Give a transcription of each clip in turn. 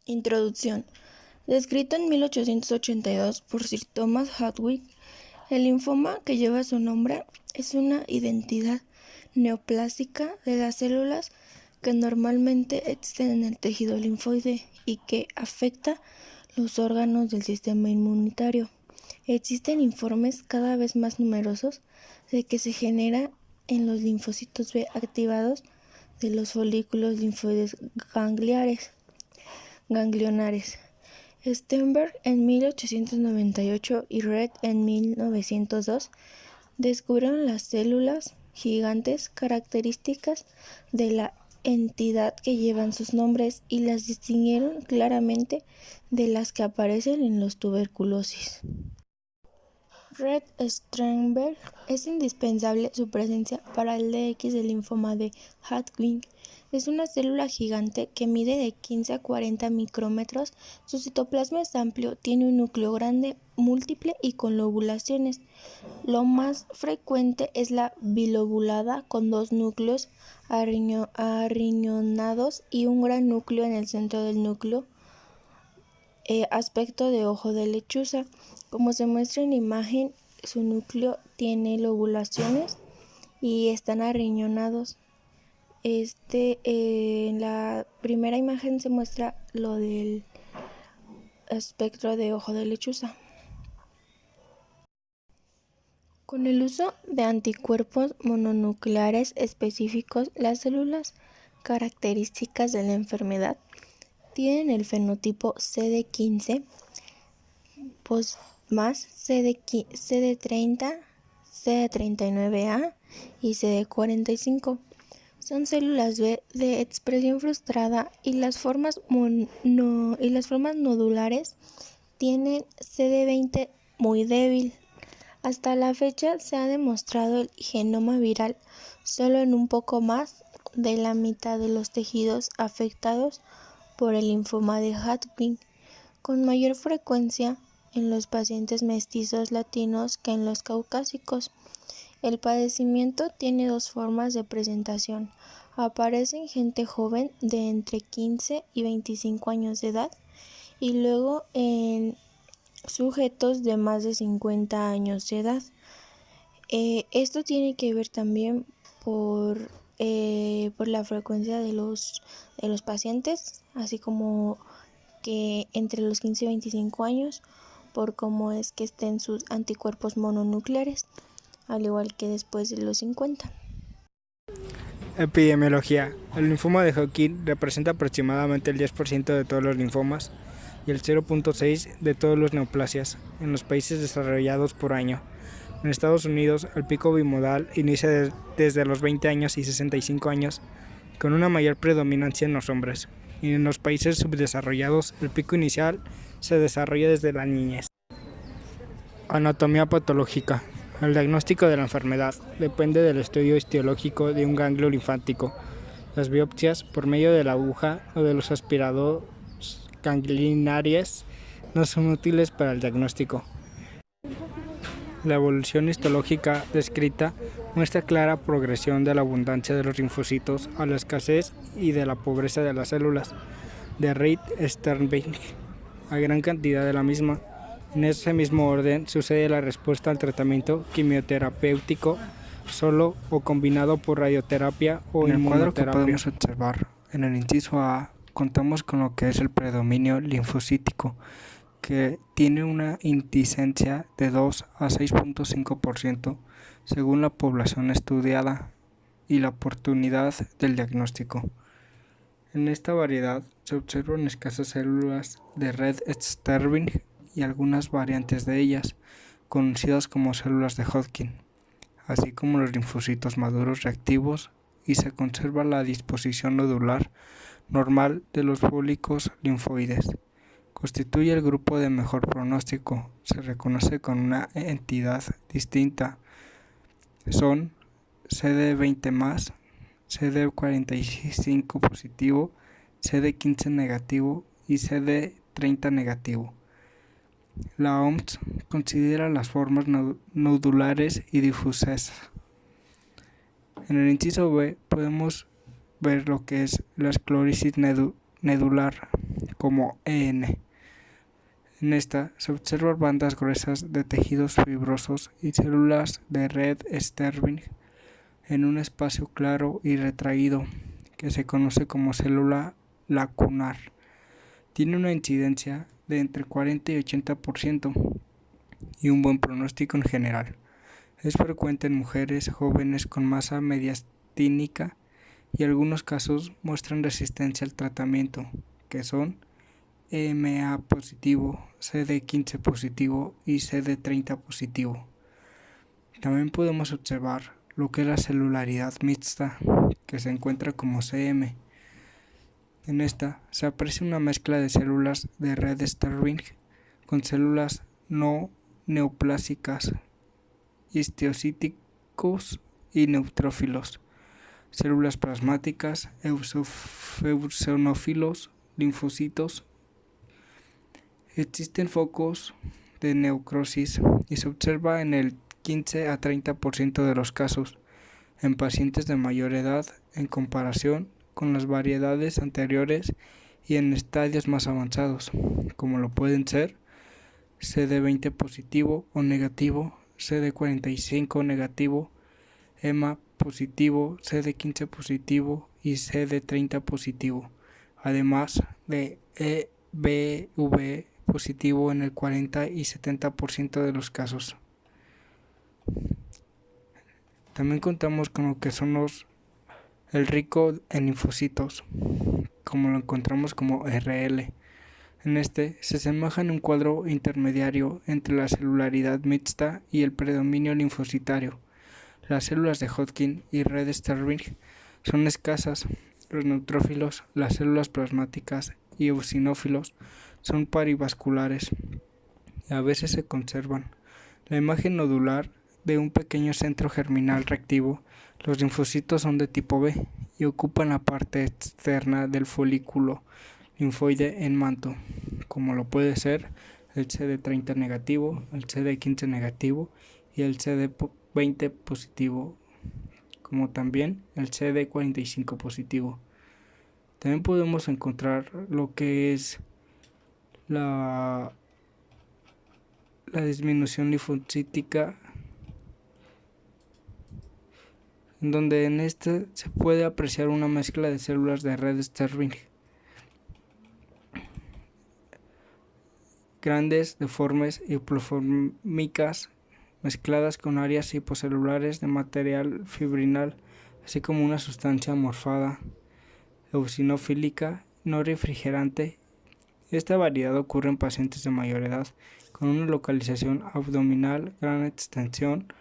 Introducción. Descrito en 1882 por Sir Thomas Hardwicke, el linfoma que lleva su nombre es una identidad neoplásica de las células que normalmente existen en el tejido linfoide y que afecta los órganos del sistema inmunitario. Existen informes cada vez más numerosos de que se genera en los linfocitos B activados de los folículos linfoides ganglionares. Sternberg en 1898 y Reed en 1902 descubrieron las células gigantes características de la entidad que llevan sus nombres y las distinguieron claramente de las que aparecen en los tuberculosis. Reed Sternberg es indispensable su presencia para el DX del linfoma de Hodgkin. Es una célula gigante que mide de 15 a 40 micrómetros. Su citoplasma es amplio, tiene un núcleo grande, múltiple y con lobulaciones. Lo más frecuente es la bilobulada con dos núcleos arriñonados y un gran núcleo en el centro del núcleo. Aspecto de ojo de lechuza. Como se muestra en la imagen, su núcleo tiene lobulaciones y están arriñonados. En la primera imagen se muestra lo del espectro de ojo de lechuza. Con el uso de anticuerpos mononucleares específicos, las células características de la enfermedad tienen el fenotipo CD15 más CD30, CD39A y CD45. Son células B de expresión frustrada y las formas nodulares tienen CD20 muy débil. Hasta la fecha se ha demostrado el genoma viral solo en un poco más de la mitad de los tejidos afectados por el linfoma de Hodgkin, con mayor frecuencia en los pacientes mestizos latinos que en los caucásicos. El padecimiento tiene dos formas de presentación. Aparece en gente joven de entre 15 y 25 años de edad y luego en sujetos de más de 50 años de edad. Esto tiene que ver también por la frecuencia de los pacientes, así como que entre los 15 y 25 años, por cómo es que estén sus anticuerpos mononucleares, al igual que después de los 50. Epidemiología. El linfoma de Hodgkin representa aproximadamente el 10% de todos los linfomas y el 0.6% de todas las neoplasias en los países desarrollados por año. En Estados Unidos, el pico bimodal inicia desde los 20 años y 65 años, con una mayor predominancia en los hombres, y en los países subdesarrollados, el pico inicial se desarrolla desde la niñez. Anatomía patológica. El diagnóstico de la enfermedad depende del estudio histológico de un ganglio linfático. Las biopsias por medio de la aguja o de los aspirados ganglionares no son útiles para el diagnóstico. La evolución histológica descrita muestra clara progresión de la abundancia de los linfocitos a la escasez y de la pobreza de las células de Reed Sternberg a gran cantidad de la misma. En ese mismo orden sucede la respuesta al tratamiento quimioterapéutico solo o combinado por radioterapia o inmunoterapia. En el cuadro que podemos observar en el inciso A contamos con lo que es el predominio linfocítico, que tiene una incidencia de 2 a 6.5% según la población estudiada y la oportunidad del diagnóstico. En esta variedad se observan escasas células de Reed Sternberg y algunas variantes de ellas, conocidas como células de Hodgkin, así como los linfocitos maduros reactivos, y se conserva la disposición nodular normal de los folículos linfoides. Constituye el grupo de mejor pronóstico. Se reconoce con una entidad distinta. Son CD20+, CD45 positivo, CD15 negativo y CD30 negativo. La OMS considera las formas nodulares y difusas. En el inciso B podemos ver lo que es la esclerosis nodular, como EN. En esta se observan bandas gruesas de tejidos fibrosos y células de red Sterling en un espacio claro y retraído que se conoce como célula lacunar. Tiene una incidencia de entre 40 y 80% y un buen pronóstico en general. Es frecuente en mujeres jóvenes con masa mediastínica y algunos casos muestran resistencia al tratamiento, que son EMA positivo, CD15 positivo y CD30 positivo. También podemos observar lo que es la celularidad mixta, que se encuentra como CM. En esta se aprecia una mezcla de células de red Sterling con células no neoplásicas, histiocíticos y neutrófilos, células plasmáticas, eosinófilos, linfocitos. Existen focos de necrosis y se observa en el 15 a 30% de los casos en pacientes de mayor edad en comparación con las variedades anteriores y en estadios más avanzados, como lo pueden ser CD20 positivo o negativo, CD45 negativo, EMA positivo, CD15 positivo y CD30 positivo, además de EBV positivo en el 40 y 70% de los casos. También contamos con lo que son el rico en linfocitos, como lo encontramos como RL. En este se asemeja en un cuadro intermediario entre la celularidad mixta y el predominio linfocitario. Las células de Hodgkin y red Sterling son escasas. Los neutrófilos, las células plasmáticas y eosinófilos son parivasculares y a veces se conservan. La imagen nodular de un pequeño centro germinal reactivo, los linfocitos son de tipo B y ocupan la parte externa del folículo linfoide en manto, como lo puede ser el CD30 negativo, el CD15 negativo y el CD20 positivo, como también el CD45 positivo. También podemos encontrar lo que es la disminución linfocítica, donde en este se puede apreciar una mezcla de células de red Sterling, grandes, deformes y pluriformicas, mezcladas con áreas hipocelulares de material fibrinal, así como una sustancia amorfada, eosinofílica, no refrigerante. Esta variedad ocurre en pacientes de mayor edad, con una localización abdominal, gran extensión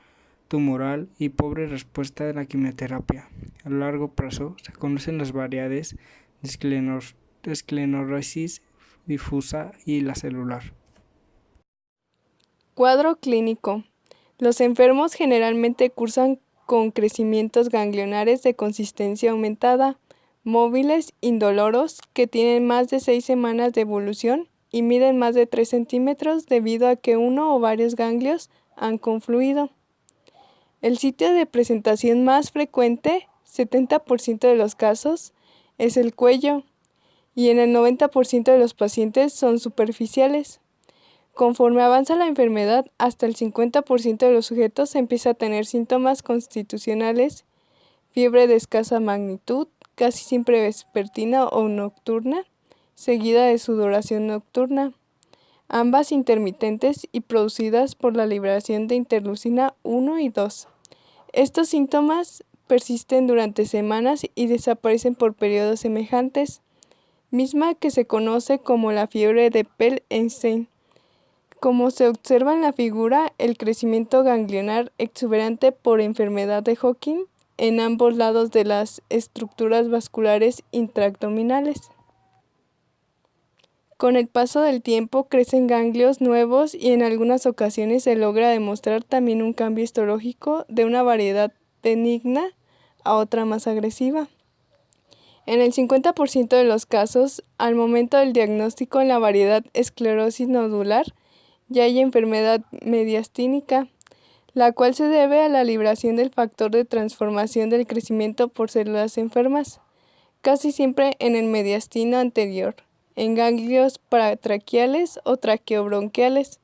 tumoral y pobre respuesta de la quimioterapia. A largo plazo se conocen las variedades de esclerosis difusa y la celular. Cuadro clínico. Los enfermos generalmente cursan con crecimientos ganglionares de consistencia aumentada, móviles, indoloros, que tienen más de 6 semanas de evolución y miden más de 3 centímetros debido a que uno o varios ganglios han confluido. El sitio de presentación más frecuente, 70% de los casos, es el cuello, y en el 90% de los pacientes son superficiales. Conforme avanza la enfermedad, hasta el 50% de los sujetos empieza a tener síntomas constitucionales, fiebre de escasa magnitud, casi siempre vespertina o nocturna, seguida de sudoración nocturna, ambas intermitentes y producidas por la liberación de interleucina 1 y 2. Estos síntomas persisten durante semanas y desaparecen por periodos semejantes, misma que se conoce como la fiebre de Pell-Einstein. Como se observa en la figura, el crecimiento ganglionar exuberante por enfermedad de Hodgkin en ambos lados de las estructuras vasculares intraabdominales. Con el paso del tiempo crecen ganglios nuevos y en algunas ocasiones se logra demostrar también un cambio histológico de una variedad benigna a otra más agresiva. En el 50% de los casos, al momento del diagnóstico en la variedad esclerosis nodular, ya hay enfermedad mediastínica, la cual se debe a la liberación del factor de transformación del crecimiento por células enfermas, casi siempre en el mediastino anterior, en ganglios paratraqueales o traqueobronquiales.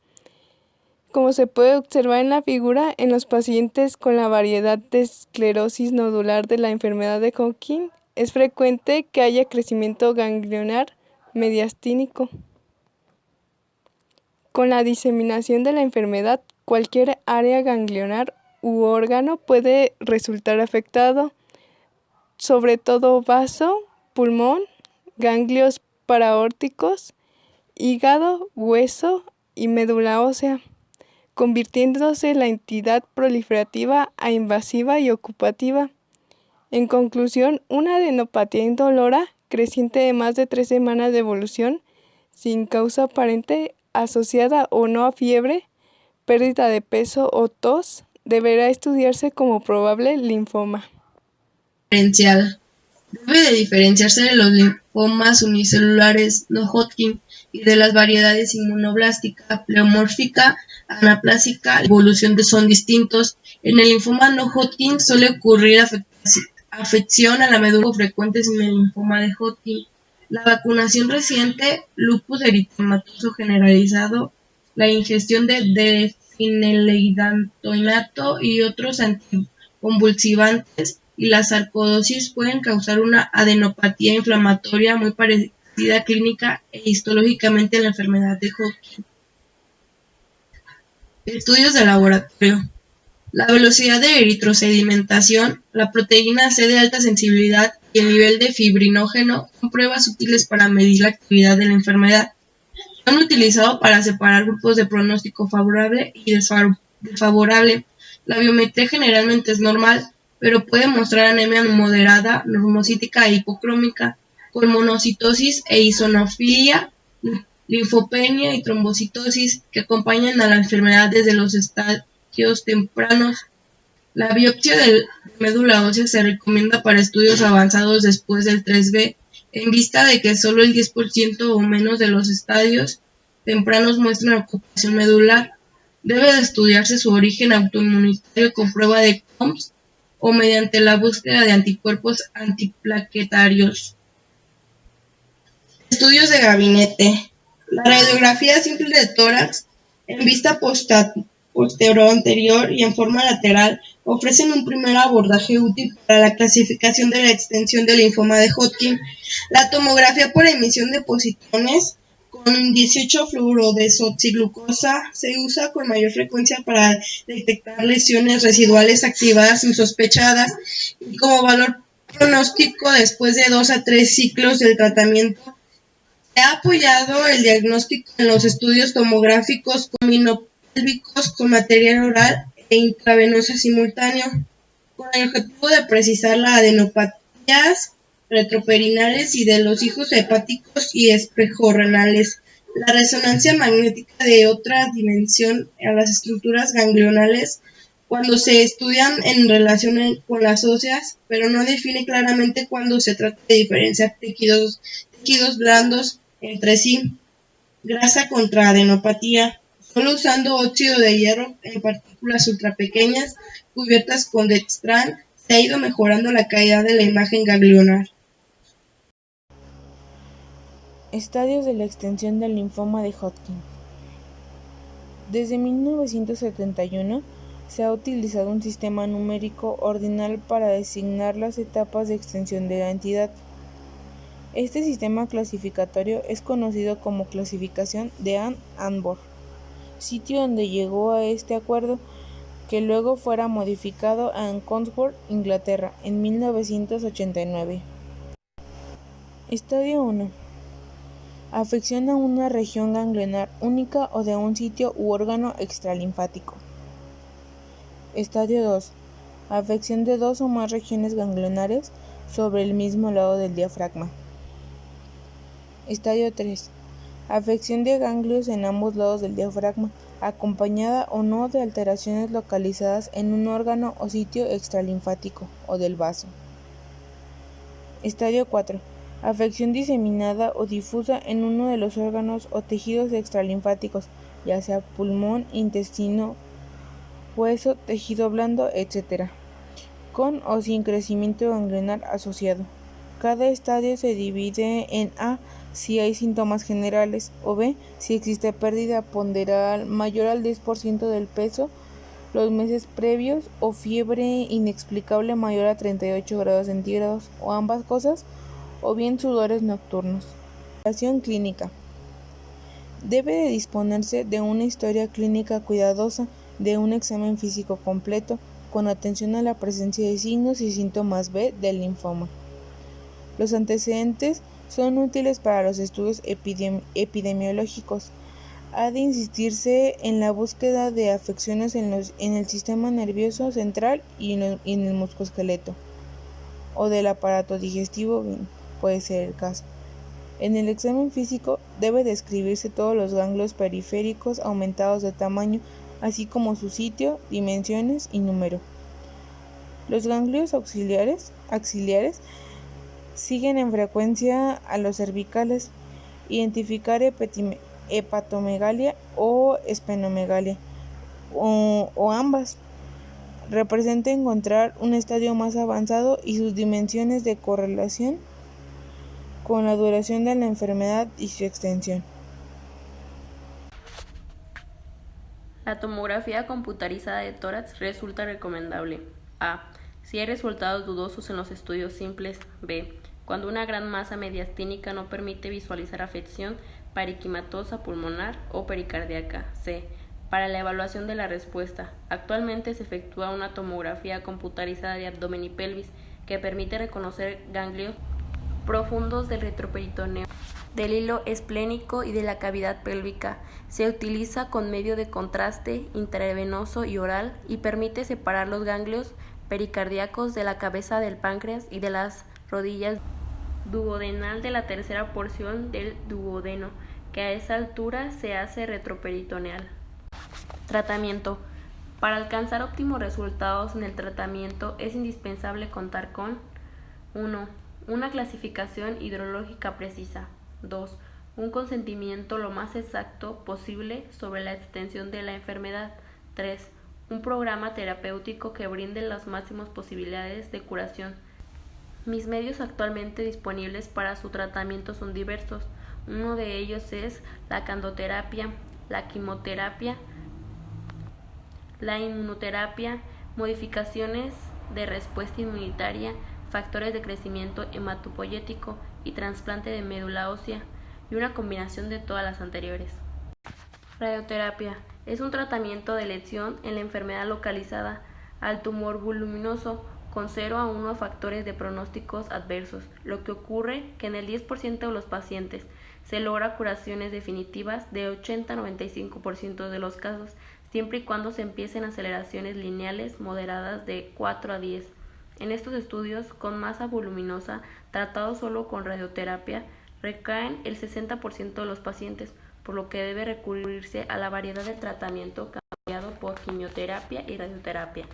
Como se puede observar en la figura, en los pacientes con la variedad de esclerosis nodular de la enfermedad de Hodgkin, es frecuente que haya crecimiento ganglionar mediastínico. Con la diseminación de la enfermedad, cualquier área ganglionar u órgano puede resultar afectado, sobre todo vaso, pulmón, ganglios paraórticos, hígado, hueso y médula ósea, convirtiéndose la entidad proliferativa a invasiva y ocupativa. En conclusión, una adenopatía indolora creciente de más de 3 semanas de evolución, sin causa aparente, asociada o no a fiebre, pérdida de peso o tos, deberá estudiarse como probable linfoma. Diferencial. Debe de diferenciarse de los linfomas unicelulares no Hodgkin y de las variedades inmunoblástica, pleomórfica, anaplásica. La evolución son distintos. En el linfoma no Hodgkin suele ocurrir afección a la médula frecuentes en el linfoma de Hodgkin. La vacunación reciente, lupus eritematoso generalizado, la ingestión de fenileidatoinato y otros anticonvulsivantes y la sarcoidosis pueden causar una adenopatía inflamatoria muy parecida clínica e histológicamente a la enfermedad de Hodgkin. Estudios de laboratorio. La velocidad de eritrosedimentación, la proteína C de alta sensibilidad y el nivel de fibrinógeno son pruebas útiles para medir la actividad de la enfermedad. Se han utilizado para separar grupos de pronóstico favorable y desfavorable. La biometría generalmente es normal, pero puede mostrar anemia moderada, normocítica e hipocrómica, con monocitosis e eosinofilia, linfopenia y trombocitosis que acompañan a la enfermedad desde los estadios tempranos. La biopsia de médula ósea se recomienda para estudios avanzados después del 3B, en vista de que solo el 10% o menos de los estadios tempranos muestran ocupación medular. Debe de estudiarse su origen autoinmunitario con prueba de COMS o mediante la búsqueda de anticuerpos antiplaquetarios. Estudios de gabinete. La radiografía simple de tórax en vista posterior y en forma lateral ofrecen un primer abordaje útil para la clasificación de la extensión del linfoma de Hodgkin. La tomografía por emisión de positrones con 18-fluorodesoxiglucosa se usa con mayor frecuencia para detectar lesiones residuales activadas insospechadas y como valor pronóstico después de 2 a 3 ciclos del tratamiento. Se ha apoyado el diagnóstico en los estudios tomográficos combinopélvicos con material oral e intravenosa simultáneo, con el objetivo de precisar las adenopatías retroperinales y de los hijos hepáticos y espejorrenales. La resonancia magnética de otra dimensión a las estructuras ganglionales cuando se estudian en relación con las óseas, pero no define claramente cuando se trata de diferenciar tejidos blandos entre sí. Grasa contra adenopatía. Solo usando óxido de hierro en partículas ultrapequeñas cubiertas con dextran se ha ido mejorando la calidad de la imagen ganglionar. Estadios de la extensión del linfoma de Hodgkin. Desde 1971 se ha utilizado un sistema numérico ordinal para designar las etapas de extensión de la entidad. Este sistema clasificatorio es conocido como clasificación de Ann-Arbor, sitio donde llegó a este acuerdo, que luego fuera modificado en Concord, Inglaterra, en 1989. Estadio 1. Afección a una región ganglionar única o de un sitio u órgano extralinfático. Estadio 2. Afección de 2 o más regiones ganglionares sobre el mismo lado del diafragma. Estadio 3. Afección de ganglios en ambos lados del diafragma, acompañada o no de alteraciones localizadas en un órgano o sitio extralinfático o del vaso. Estadio 4. Afección diseminada o difusa en uno de los órganos o tejidos extralinfáticos, ya sea pulmón, intestino, hueso, tejido blando, etc., con o sin crecimiento ganglionar asociado. Cada estadio se divide en A, si hay síntomas generales, o B, si existe pérdida ponderal mayor al 10% del peso los meses previos, o fiebre inexplicable mayor a 38 grados centígrados, o ambas cosas, o bien sudores nocturnos. Evaluación clínica. Debe de disponerse de una historia clínica cuidadosa, de un examen físico completo, con atención a la presencia de signos y síntomas B del linfoma. Los antecedentes son útiles para los estudios epidemiológicos. Ha de insistirse en la búsqueda de afecciones en el sistema nervioso central y en el musculoesqueleto, o del aparato digestivo, puede ser el caso. En el examen físico debe describirse todos los ganglios periféricos aumentados de tamaño, así como su sitio, dimensiones y número. Los ganglios axilares siguen en frecuencia a los cervicales. Identificar hepatomegalia o esplenomegalia, o ambas. Representa encontrar un estadio más avanzado y sus dimensiones de correlación con la duración de la enfermedad y su extensión. La tomografía computarizada de tórax resulta recomendable. A. Si hay resultados dudosos en los estudios simples. B. Cuando una gran masa mediastínica no permite visualizar afección parenquimatosa pulmonar o pericardíaca. C. Para la evaluación de la respuesta, actualmente se efectúa una tomografía computarizada de abdomen y pelvis que permite reconocer ganglios profundos del retroperitoneo, del hilo esplénico y de la cavidad pélvica. Se utiliza con medio de contraste intravenoso y oral y permite separar los ganglios pericardíacos de la cabeza del páncreas y de las rodillas duodenal de la tercera porción del duodeno, que a esa altura se hace retroperitoneal. Tratamiento. Para alcanzar óptimos resultados en el tratamiento es indispensable contar con 1. Una clasificación hidrológica precisa. 2. Un consentimiento lo más exacto posible sobre la extensión de la enfermedad. 3. Un programa terapéutico que brinde las máximas posibilidades de curación. Mis medios actualmente disponibles para su tratamiento son diversos. Uno de ellos es la candoterapia, la quimioterapia, la inmunoterapia, modificaciones de respuesta inmunitaria, factores de crecimiento hematopoyético y trasplante de médula ósea, y una combinación de todas las anteriores. Radioterapia es un tratamiento de elección en la enfermedad localizada al tumor voluminoso con 0 a 1 factores de pronósticos adversos, lo que ocurre que en el 10% de los pacientes se logra curaciones definitivas de 80 a 95% de los casos, siempre y cuando se empiecen aceleraciones lineales moderadas de 4 a 10. En estos estudios con masa voluminosa, tratados solo con radioterapia, recaen el 60% de los pacientes, por lo que debe recurrirse a la variedad del tratamiento cambiado por quimioterapia y radioterapia.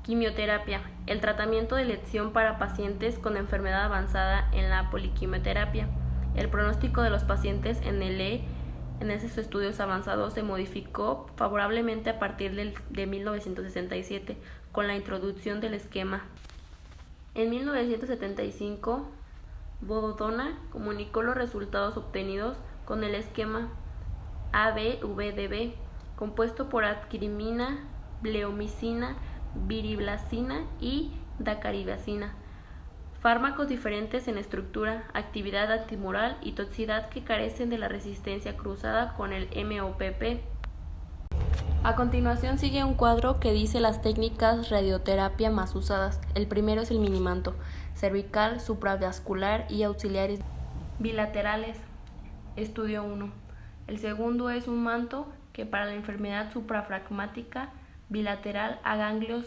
Quimioterapia, el tratamiento de elección para pacientes con enfermedad avanzada en la poliquimioterapia. El pronóstico de los pacientes en esos estudios avanzados se modificó favorablemente a partir de 1967 con la introducción del esquema. En 1975, Bodona comunicó los resultados obtenidos con el esquema ABVDB, compuesto por adquirimina, bleomicina, viriblasina y dacaribacina, fármacos diferentes en estructura, actividad antitumoral y toxicidad que carecen de la resistencia cruzada con el MOPP. A continuación sigue un cuadro que dice las técnicas radioterapia más usadas. El primero es el minimanto, cervical, supravascular y auxiliares bilaterales. Estudio 1. El segundo es un manto que para la enfermedad suprafragmática bilateral a ganglios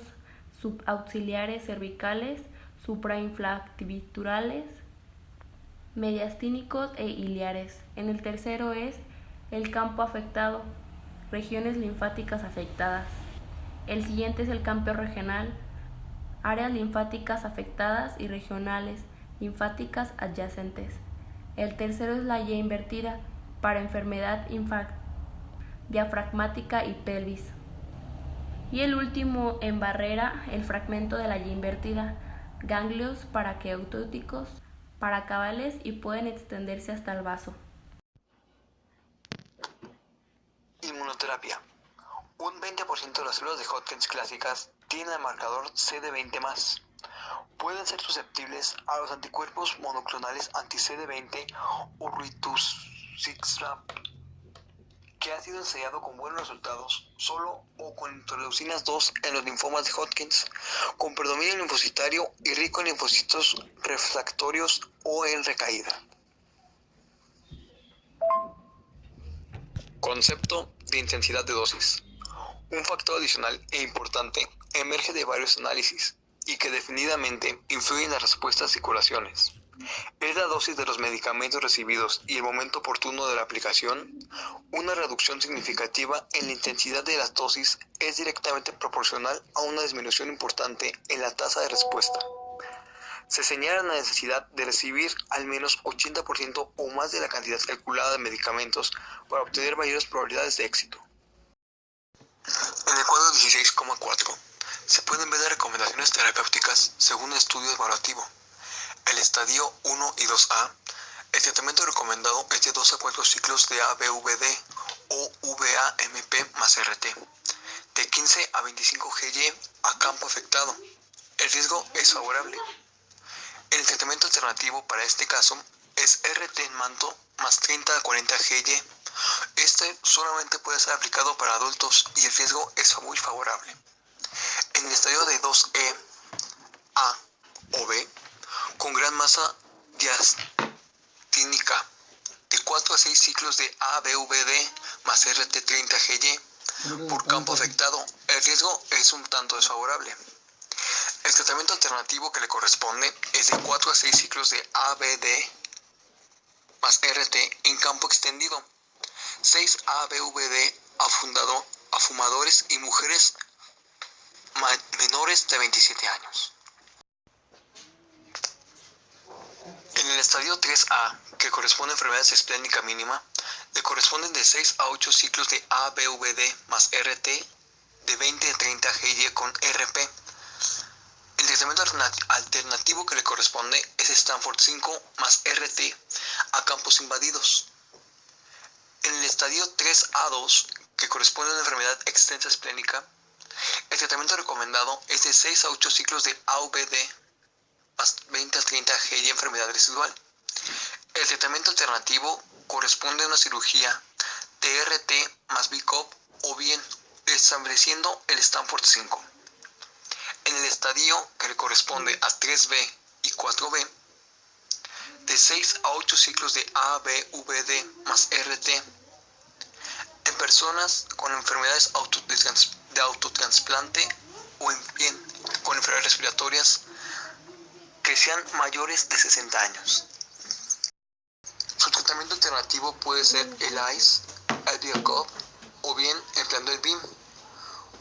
subauxiliares cervicales, suprainfravitrales, mediastínicos e iliares. En el tercero es el campo afectado, regiones linfáticas afectadas. El siguiente es el campo regional, áreas linfáticas afectadas y regionales linfáticas adyacentes. El tercero es la Y invertida, para enfermedad diafragmática y pelvis. Y el último en barrera, el fragmento de la Y invertida, ganglios paraqueutóticos paracabales y pueden extenderse hasta el vaso. Inmunoterapia. Un 20% de las células de Hodgkin clásicas tienen el marcador CD20+. Pueden ser susceptibles a los anticuerpos monoclonales anti-CD20 o rituximab, que ha sido ensayado con buenos resultados solo o con interleucinas 2 en los linfomas de Hodgkin, con predominio linfocitario y rico en linfocitos refractorios o en recaída. Concepto de intensidad de dosis. Un factor adicional e importante emerge de varios análisis y que definitivamente influye en las respuestas y curaciones. Es la dosis de los medicamentos recibidos y el momento oportuno de la aplicación. Una reducción significativa en la intensidad de las dosis es directamente proporcional a una disminución importante en la tasa de respuesta. Se señala la necesidad de recibir al menos 80% o más de la cantidad calculada de medicamentos para obtener mayores probabilidades de éxito. En el cuadro 16,4 se pueden ver las recomendaciones terapéuticas según el estudio evaluativo. El estadio 1 y 2A, el tratamiento recomendado es de 2 a 4 ciclos de ABVD o VAMP más RT, de 15 a 25 GY a campo afectado. El riesgo es favorable. El tratamiento alternativo para este caso es RT en manto más 30 a 40 GY. Este solamente puede ser aplicado para adultos y el riesgo es muy favorable. En el estadio de 2E, A o B, con gran masa diastínica, de 4 a 6 ciclos de ABVD más RT 30 GY por campo afectado, el riesgo es un tanto desfavorable. El tratamiento alternativo que le corresponde es de 4 a 6 ciclos de ABD más RT en campo extendido, 6 ABVD a fumadores y mujeres menores de 27 años. En el estadio 3A, que corresponde a enfermedades esplénica mínima, le corresponden de 6 a 8 ciclos de ABVD más RT de 20 a 30 GY con RP. El tratamiento alternativo que le corresponde es Stanford 5 más RT a campos invadidos. En el estadio 3A2, que corresponde a una enfermedad extensa esplénica, el tratamiento recomendado es de 6 a 8 ciclos de AVD más 20 a 30 GY enfermedad residual. El tratamiento alternativo corresponde a una cirugía TRT más BCOP o bien estableciendo el Stanford 5. En el estadio que le corresponde a 3B y 4B, de 6 a 8 ciclos de ABVD más RT, en personas con enfermedades de autotransplante o bien con enfermedades respiratorias que sean mayores de 60 años. Su tratamiento alternativo puede ser el ICE, el BCOP o bien empleando el BIM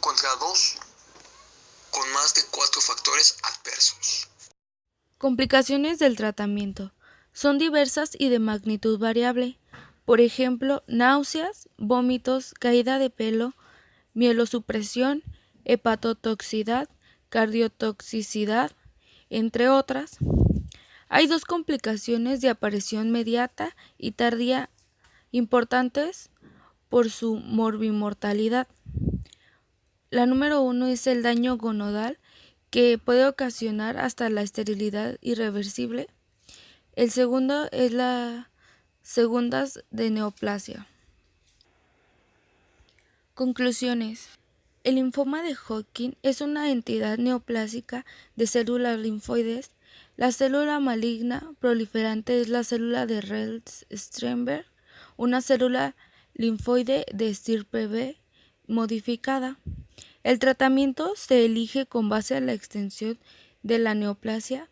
contra 2 con más de 4 factores adversos. Complicaciones del tratamiento son diversas y de magnitud variable. Por ejemplo, náuseas, vómitos, caída de pelo, mielosupresión, hepatotoxicidad, cardiotoxicidad, entre otras. Hay 2 complicaciones de aparición inmediata y tardía importantes por su morbimortalidad. La número 1 es el daño gonadal, que puede ocasionar hasta la esterilidad irreversible. El segundo es las segundas de neoplasia. Conclusiones. El linfoma de Hodgkin es una entidad neoplásica de células linfoides. La célula maligna proliferante es la célula de Reds-Steinberg, una célula linfoide de estirpe B modificada. El tratamiento se elige con base a la extensión de la neoplasia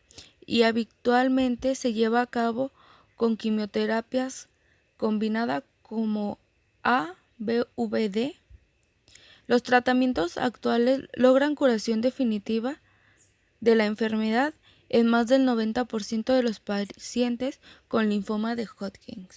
y habitualmente se lleva a cabo con quimioterapias combinada como ABVD. Los tratamientos actuales logran curación definitiva de la enfermedad en más del 90% de los pacientes con linfoma de Hodgkin.